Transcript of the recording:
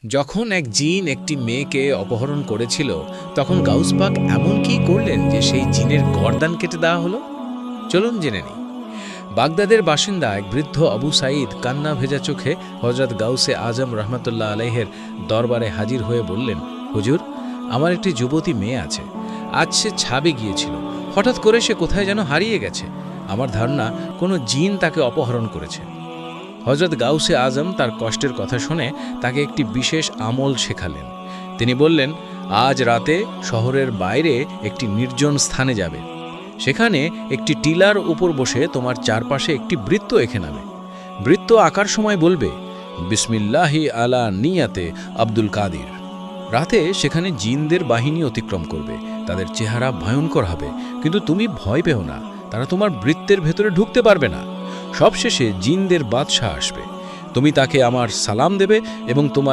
যখন এক জিন একটি মেয়েকে অপহরণ করেছিল, তখন গাউস পাক এমন কি করলেন যে সেই জিনের গর্দান কেটে দেওয়া হলো? চলুন জেনে নিই। বাগদাদের বাসিন্দা এক বৃদ্ধ আবু সাঈদ কান্না ভেজা চোখে হযরত গাউসে আজম রহমতুল্লাহ আলাইহের দরবারে হাজির হয়ে বললেন, হুজুর, আমার একটি যুবতী মেয়ে আছে। আজ সে ছাবে গিয়েছিল, হঠাৎ করে সে কোথায় যেন হারিয়ে গেছে। আমার ধারণা কোনো জিন তাকে অপহরণ করেছে। হযরত গাউসে আজম তার কষ্টের কথা শুনে তাকে একটি বিশেষ আমল শেখালেন। তিনি বললেন, আজ রাতে শহরের বাইরে একটি নির্জন স্থানে যাবে। সেখানে একটি টিলার উপর বসে তোমার চারপাশে একটি বৃত্ত এঁকে নাবে। বৃত্ত আঁকার সময় বলবে, বিসমিল্লাহি আলা নিয়াতে আব্দুল কাদির। রাতে সেখানে জিনদের বাহিনী অতিক্রম করবে। তাদের চেহারা ভয়ঙ্কর হবে, কিন্তু তুমি ভয় পেও না, তারা তোমার বৃত্তের ভেতরে ঢুকতে পারবে না। সবশেষে জিনদের বাদশাহ আসবে। তুমি তাকে আমার সালাম দেবে এবং তোমার